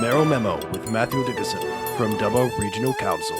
Mayoral Memo with Matthew Dickerson from Dubbo Regional Council.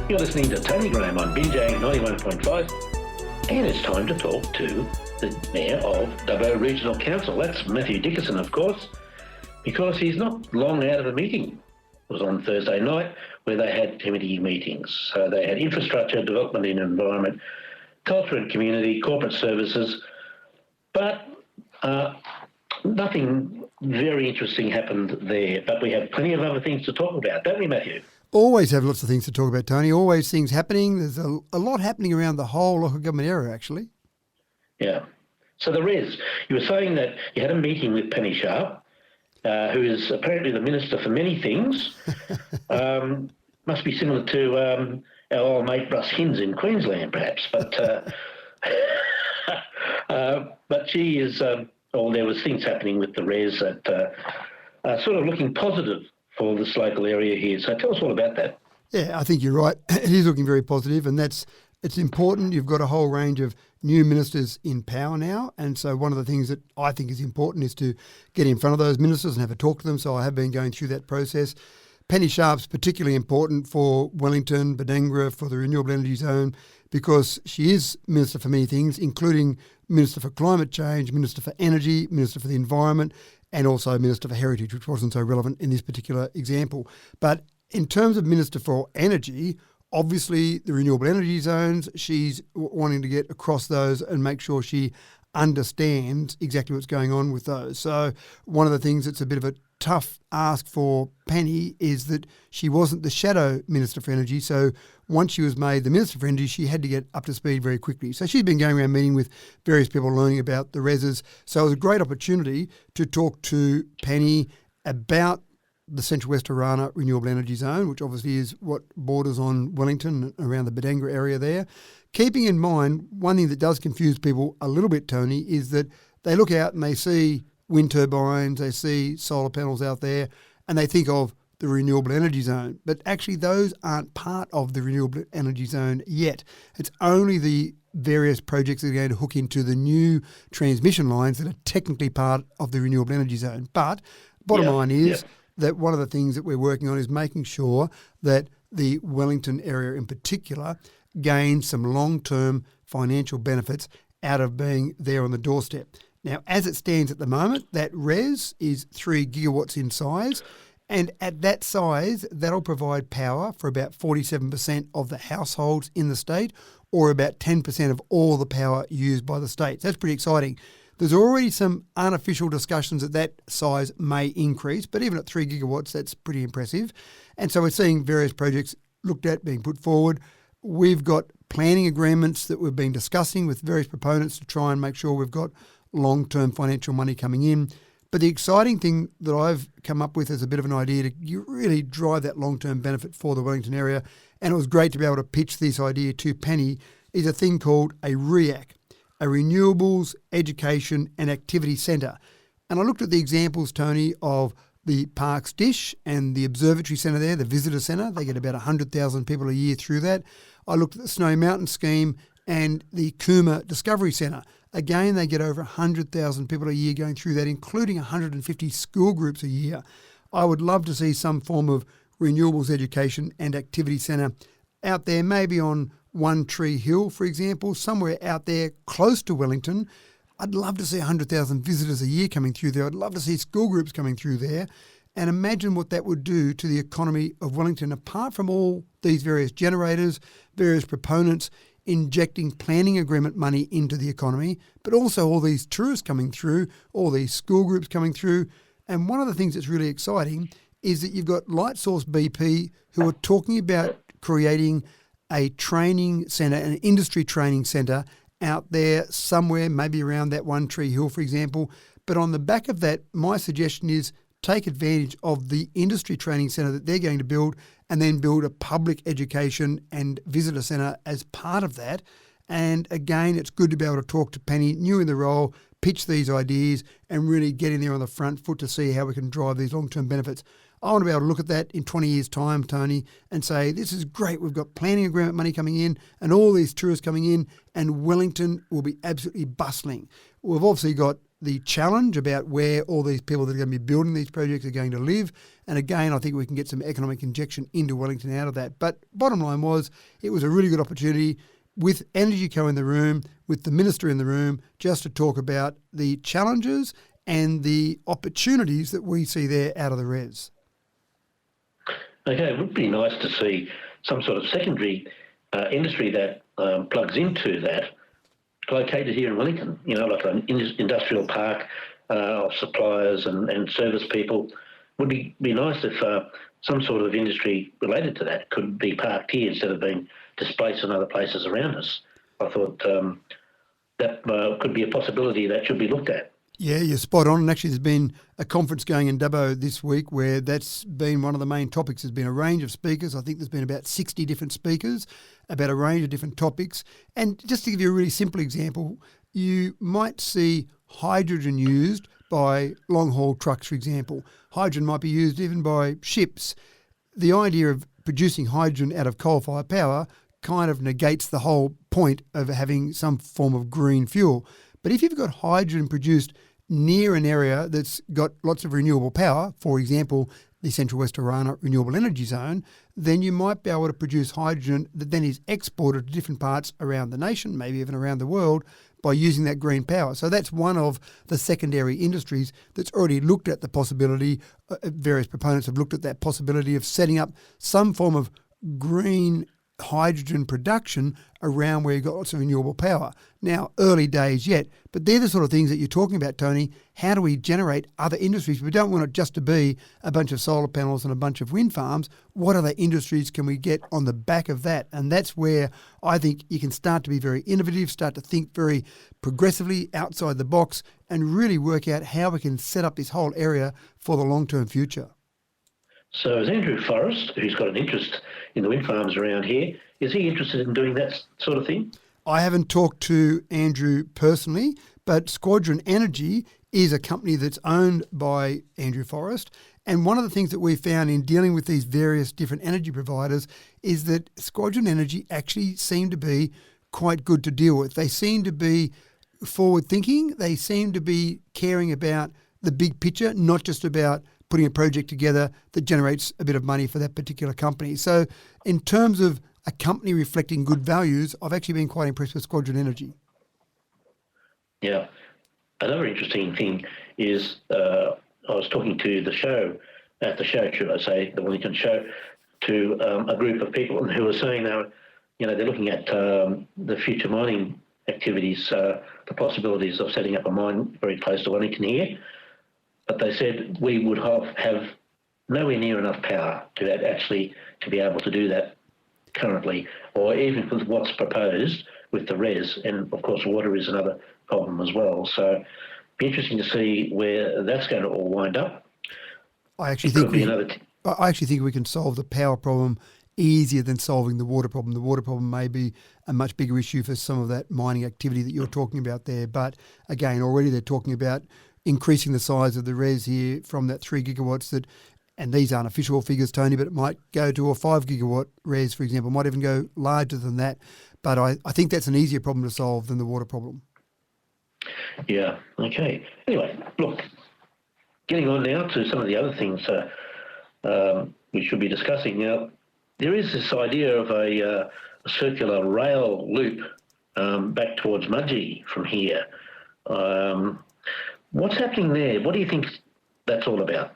You're listening to Tony Graham on Binjang 91.5, and it's time to talk to the Mayor of Dubbo Regional Council. That's Matthew Dickerson, of course, because he's not long out of a meeting. It was on Thursday night where they had committee meetings. So they had infrastructure, development and environment, culture and community, corporate services, but nothing very interesting happened there. But we have plenty of other things to talk about, don't we, Matthew? Always have lots of things to talk about, Tony. Always things happening. There's a lot happening around the whole local government area, actually. Yeah. So the res, you were saying that you had a meeting with Penny Sharp, who is apparently the Minister for many things. Must be similar to our old mate Russ Hinds in Queensland, perhaps. But but she is, there was things happening with the res that are sort of looking positive for this local area here. So tell us all about that. Yeah, I think you're right. It is looking very positive, and it's important. You've got a whole range of new ministers in power now, and so one of the things that I think is important is to get in front of those ministers and have a talk to them. So I have been going through that process. Penny Sharp's particularly important for Wellington, Binjang, for the renewable energy zone, because she is Minister for many things, including Minister for Climate Change, Minister for Energy, Minister for the Environment, and also Minister for Heritage, which wasn't so relevant in this particular example. But in terms of Minister for Energy, obviously the renewable energy zones, she's wanting to get across those and make sure she understands exactly what's going on with those. So one of the things that's a bit of a tough ask for Penny is that she wasn't the shadow Minister for Energy. So once she was made the Minister for Energy, she had to get up to speed very quickly. So she's been going around meeting with various people, learning about the reses. So it was a great opportunity to talk to Penny about the Central West Orana Renewable Energy Zone, which obviously is what borders on Wellington, around the Binjang area there. Keeping in mind, one thing that does confuse people a little bit, Tony, is that they look out and they see wind turbines, they see solar panels out there, and they think of the renewable energy zone. But actually those aren't part of the renewable energy zone yet. It's only the various projects that are going to hook into the new transmission lines that are technically part of the renewable energy zone. But bottom line is that one of the things that we're working on is making sure that the Wellington area in particular gains some long-term financial benefits out of being there on the doorstep. Now, as it stands at the moment, that res is 3 gigawatts in size, and at that size, that'll provide power for about 47% of the households in the state, or about 10% of all the power used by the state. So that's pretty exciting. There's already some unofficial discussions that size may increase, but even at 3 gigawatts, that's pretty impressive. And so we're seeing various projects looked at, being put forward. We've got planning agreements that we've been discussing with various proponents to try and make sure we've got long-term financial money coming in. But the exciting thing that I've come up with as a bit of an idea to really drive that long-term benefit for the Wellington area, and it was great to be able to pitch this idea to Penny, is a thing called a REAC, a Renewables Education and Activity Centre. And I looked at the examples, Tony, of the Parks Dish and the Observatory Centre there, the Visitor Centre. They get about 100,000 people a year through that. I looked at the Snow Mountain Scheme and the Cooma Discovery Centre. Again, they get over 100,000 people a year going through that, including 150 school groups a year. I would love to see some form of renewables education and activity centre out there, maybe on One Tree Hill, for example, somewhere out there close to Wellington. I'd love to see 100,000 visitors a year coming through there. I'd love to see school groups coming through there. And imagine what that would do to the economy of Wellington, apart from all these various generators, various proponents injecting planning agreement money into the economy, but also all these tourists coming through, all these school groups coming through. And one of the things that's really exciting is that you've got Lightsource BP who are talking about creating a training centre, an industry training centre out there somewhere, maybe around that One Tree Hill, for example. But on the back of that, my suggestion is take advantage of the industry training centre that they're going to build and then build a public education and visitor centre as part of that. And again, it's good to be able to talk to Penny, new in the role, pitch these ideas and really get in there on the front foot to see how we can drive these long-term benefits. I want to be able to look at that in 20 years' time, Tony, and say, this is great. We've got planning agreement money coming in and all these tourists coming in, and Wellington will be absolutely bustling. We've obviously got the challenge about where all these people that are going to be building these projects are going to live. And again, I think we can get some economic injection into Wellington out of that. But bottom line was, it was a really good opportunity with Energy Co in the room, with the Minister in the room, just to talk about the challenges and the opportunities that we see there out of the res. Okay, it would be nice to see some sort of secondary industry that plugs into that, located here in Wellington, like an industrial park of suppliers and service people. Would be nice if some sort of industry related to that could be parked here instead of being displaced in other places around us. I thought that could be a possibility that should be looked at. Yeah, you're spot on. And actually, there's been a conference going in Dubbo this week where that's been one of the main topics. There's been a range of speakers. I think there's been about 60 different speakers about a range of different topics. And just to give you a really simple example, you might see hydrogen used by long-haul trucks, for example. Hydrogen might be used even by ships. The idea of producing hydrogen out of coal-fired power kind of negates the whole point of having some form of green fuel. But if you've got hydrogen produced near an area that's got lots of renewable power, for example, the Central West Orana Renewable Energy Zone, then you might be able to produce hydrogen that then is exported to different parts around the nation, maybe even around the world, by using that green power. So that's one of the secondary industries that's already looked at the possibility, various proponents have looked at that possibility of setting up some form of green hydrogen production around where you've got lots of renewable power. Now, early days yet, but they're the sort of things that you're talking about, Tony. How do we generate other industries? We don't want it just to be a bunch of solar panels and a bunch of wind farms. What other industries can we get on the back of that? And that's where I think you can start to be very innovative, start to think very progressively outside the box and really work out how we can set up this whole area for the long-term future. So is Andrew Forrest, who's got an interest in the wind farms around here, is he interested in doing that sort of thing? I haven't talked to Andrew personally, but Squadron Energy is a company that's owned by Andrew Forrest. And one of the things that we found in dealing with these various different energy providers is that Squadron Energy actually seem to be quite good to deal with. They seem to be forward thinking. They seem to be caring about the big picture, not just about putting a project together that generates a bit of money for that particular company. So in terms of a company reflecting good values, I've actually been quite impressed with Squadron Energy. Yeah. Another interesting thing is I was talking to the show, should I say, the Wellington show, to a group of people who were saying they're looking at the future mining activities, the possibilities of setting up a mine very close to Wellington here. But they said we would have nowhere near enough power to be able to do that currently, or even with what's proposed with the res. And of course, water is another problem as well. So it'd be interesting to see where that's going to all wind up. I actually think we can solve the power problem easier than solving the water problem. The water problem may be a much bigger issue for some of that mining activity that you're talking about there. But again, already they're talking about increasing the size of the res here from that 3 gigawatts and these aren't official figures, Tony, but it might go to a 5 gigawatt res, for example, might even go larger than that. But I think that's an easier problem to solve than the water problem. Yeah, okay. Anyway, look, getting on now to some of the other things we should be discussing. Now, there is this idea of a circular rail loop back towards Mudgee from here. What's happening there? What do you think that's all about?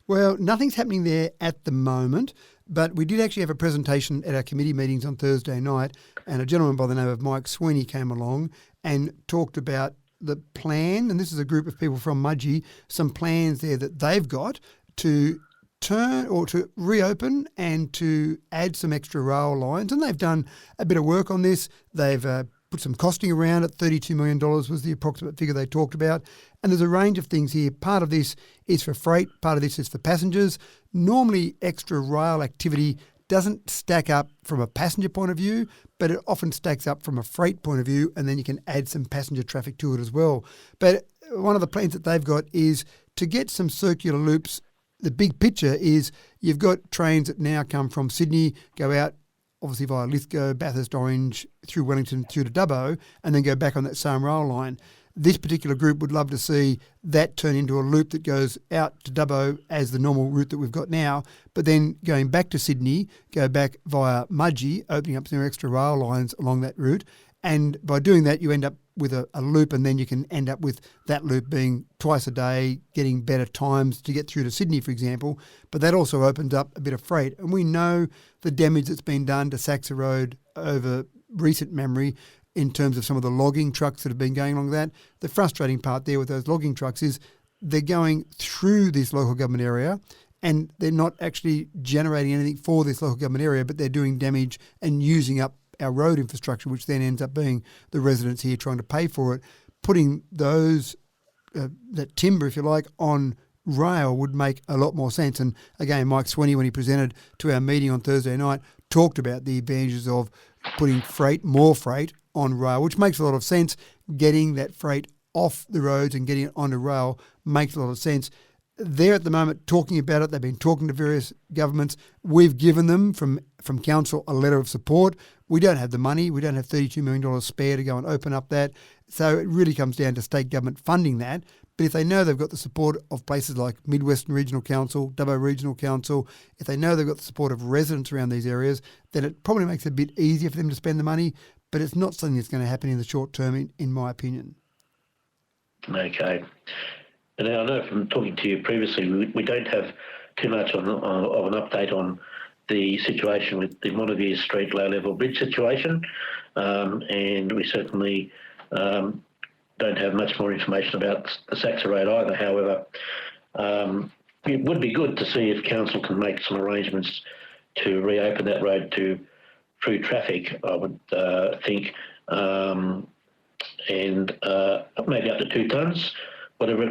Well, nothing's happening there at the moment, but we did actually have a presentation at our committee meetings on Thursday night, and a gentleman by the name of Mike Sweeney came along and talked about the plan, and this is a group of people from Mudgee, some plans there that they've got to turn or to reopen and to add some extra rail lines, and they've done a bit of work on this. They've put some costing around it. $32 million was the approximate figure they talked about. And there's a range of things here. Part of this is for freight, part of this is for passengers. Normally, extra rail activity doesn't stack up from a passenger point of view, but it often stacks up from a freight point of view, and then you can add some passenger traffic to it as well. But one of the plans that they've got is to get some circular loops the big picture is you've got trains that now come from Sydney, go out obviously via Lithgow, Bathurst, Orange, through Wellington, through to Dubbo, and then go back on that same rail line. This particular group would love to see that turn into a loop that goes out to Dubbo as the normal route that we've got now, but then going back to Sydney, go back via Mudgee, opening up some extra rail lines along that route. And by doing that, you end up with a loop, and then you can end up with that loop being twice a day, getting better times to get through to Sydney, for example. But that also opens up a bit of freight. And we know the damage that's been done to Saxa Road over recent memory in terms of some of the logging trucks that have been going along that. The frustrating part there with those logging trucks is they're going through this local government area and they're not actually generating anything for this local government area, but they're doing damage and using up our road infrastructure, which then ends up being the residents here trying to pay for it. Putting those, that timber, if you like, on rail would make a lot more sense. And again, Mike Sweeney, when he presented to our meeting on Thursday night, talked about the advantages of putting more freight on rail, which makes a lot of sense. Getting that freight off the roads and getting it onto rail makes a lot of sense. They're at the moment talking about it. They've been talking to various governments. We've given them from council a letter of support. We don't have the money. We don't have $32 million spare to go and open up that. So it really comes down to state government funding that. But if they know they've got the support of places like Midwestern Regional Council, Dubbo Regional Council, if they know they've got the support of residents around these areas, then it probably makes it a bit easier for them to spend the money. But it's not something that's going to happen in the short term, in my opinion. Okay. And I know from talking to you previously, we don't have too much of an update on the situation with the Montague Street low-level bridge situation, and we certainly don't have much more information about the Saxa Road either. However, it would be good to see if council can make some arrangements to reopen that road to through traffic, I would think, and maybe up to 2 tonnes, whatever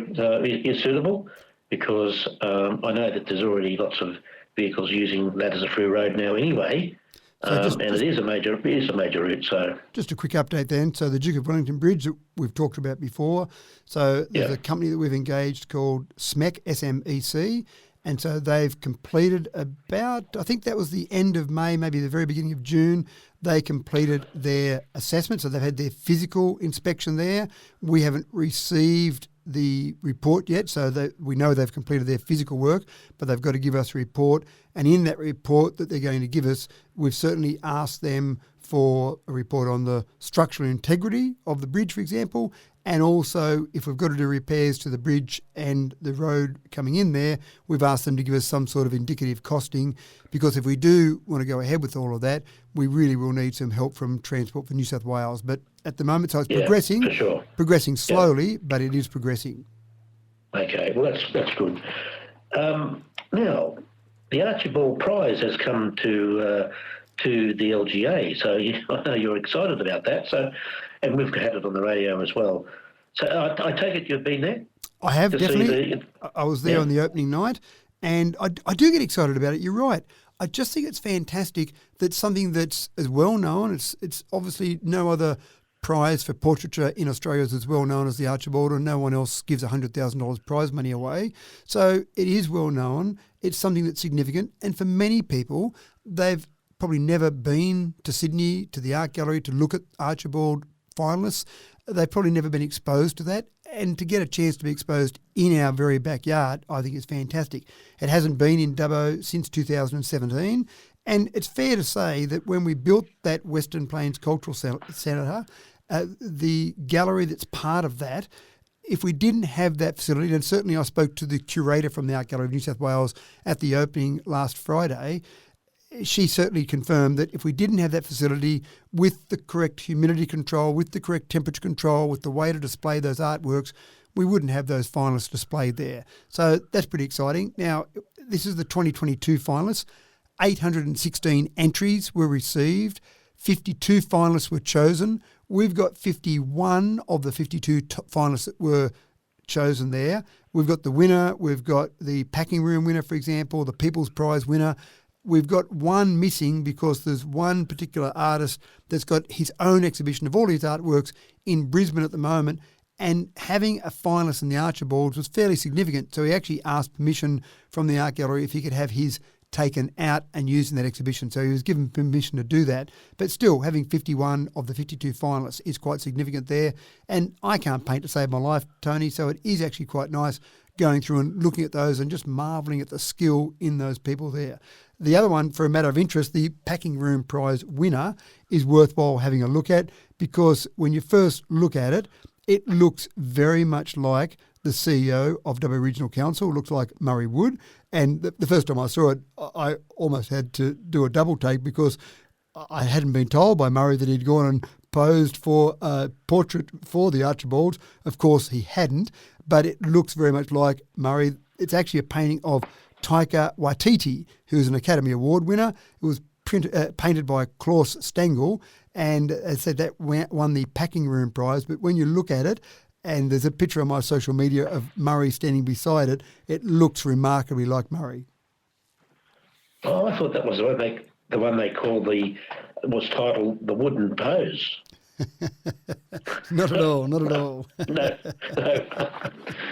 is suitable, because I know that there's already lots of vehicles using that as a through road now anyway, and it is a major route. So just a quick update then. So the Duke of Wellington Bridge that we've talked about before. So there's a company that we've engaged called SMEC, S-M-E-C, and so they've completed about, I think that was the end of May, maybe the very beginning of June, they completed their assessment. So they've had their physical inspection there. We haven't received the report yet, so that we know they've completed their physical work, but they've got to give us a report. And in that report that they're going to give us, we've certainly asked them for a report on the structural integrity of the bridge, for example, and also if we've got to do repairs to the bridge and the road coming in there, we've asked them to give us some sort of indicative costing, because if we do want to go ahead with all of that, we really will need some help from Transport for New South Wales. But at the moment, so it's progressing, for sure. Progressing slowly, but it is progressing. Okay, well that's good. Now, the Archibald Prize has come to the LGA, so I know you're excited about that. So, and we've had it on the radio as well. So I take it you've been there? I have, definitely. I was there on the opening night, and I do get excited about it. You're right. I just think it's fantastic that something that's as well known, it's obviously no other prize for portraiture in Australia is as well known as the Archibald, and no one else gives $100,000 prize money away. So it is well known. It's something that's significant, and for many people, they've probably never been to Sydney, to the art gallery, to look at Archibald finalists. They've probably never been exposed to that, and to get a chance to be exposed in our very backyard, I think is fantastic. It hasn't been in Dubbo since 2017, and it's fair to say that when we built that Western Plains Cultural Centre, the gallery that's part of that, if we didn't have that facility, and certainly I spoke to the curator from the Art Gallery of New South Wales at the opening last Friday, she certainly confirmed that if we didn't have that facility with the correct humidity control, with the correct temperature control, with the way to display those artworks, we wouldn't have those finalists displayed there. So that's pretty exciting. Now, this is the 2022 finalists. 816 entries were received. 52 finalists were chosen. We've got 51 of the 52 finalists that were chosen there. We've got the winner. We've got the packing room winner, for example, the People's Prize winner. We've got one missing because there's one particular artist that's got his own exhibition of all his artworks in Brisbane at the moment, And having a finalist in the Archibalds was fairly significant. So he actually asked permission from the art gallery if he could have his taken out and used in that exhibition. So he was given permission to do that. But still, having 51 of the 52 finalists is quite significant there. And I can't paint to save my life, Tony, so it is actually quite nice going through and looking at those and just marvelling at the skill in those people there. The other one, for a matter of interest, the Packing Room Prize winner is worthwhile having a look at, because when you first look at it, it looks very much like the CEO of WA Regional Council, looks like Murray Wood. And the first time I saw it, I almost had to do a double take, because I hadn't been told by Murray that he'd gone and posed for a portrait for the Archibalds. Of course, he hadn't, but it looks very much like Murray. It's actually a painting of Taika Waititi, who is an Academy Award winner. It was painted by Klaus Stengel, and as I said, that won the Packing Room Prize. But when you look at it, and there's a picture on my social media of Murray standing beside it, it looks remarkably like Murray. Oh, I thought that was the one they called was titled The Wooden Pose. Not at all, not at all. No.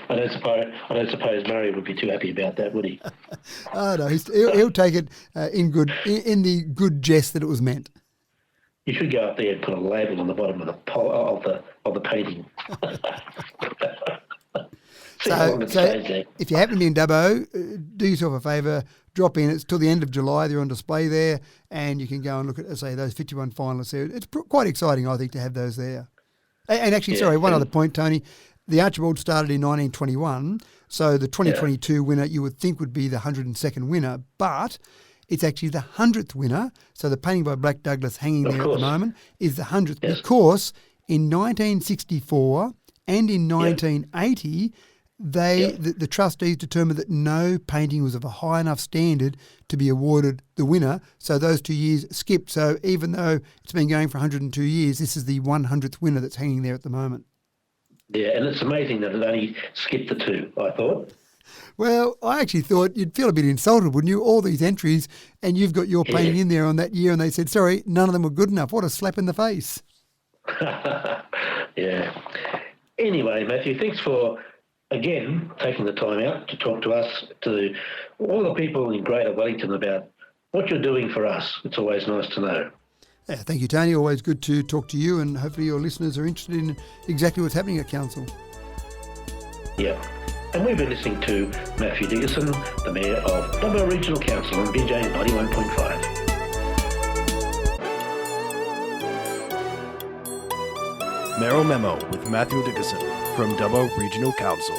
I don't suppose Murray would be too happy about that, would he? Oh no, he'll take it in the good jest that it was meant. You should go up there and put a label on the bottom of the painting. So if you happen to be in Dubbo, do yourself a favour, drop in. It's till the end of July. They're on display there, and you can go and look at, say, those 51 finalists there. It's quite exciting, I think, to have those there. And actually, one other point, Tony. The Archibald started in 1921, so the 2022 winner you would think would be the 102nd winner, but it's actually the 100th winner. So the painting by Black Douglas hanging there at the moment is the 100th, because in 1964 and in 1980, the trustees determined that no painting was of a high enough standard to be awarded the winner, so those 2 years skipped. So even though it's been going for 102 years, this is the 100th winner that's hanging there at the moment. Yeah, and it's amazing that it only skipped the 2, I thought. Well, I actually thought you'd feel a bit insulted, wouldn't you? All these entries, and you've got your painting in there on that year, and they said, sorry, none of them were good enough. What a slap in the face. Yeah. Anyway, Matthew, thanks for, again, taking the time out to talk to us, to all the people in Greater Wellington, about what you're doing for us. It's always nice to know. Yeah, thank you, Tony. Always good to talk to you, and hopefully your listeners are interested in exactly what's happening at Council. Yeah. And we've been listening to Matthew Dickerson, the Mayor of Dubbo Regional Council on Binjang 91.5. Mayoral Memo with Matthew Dickerson from Dubbo Regional Council.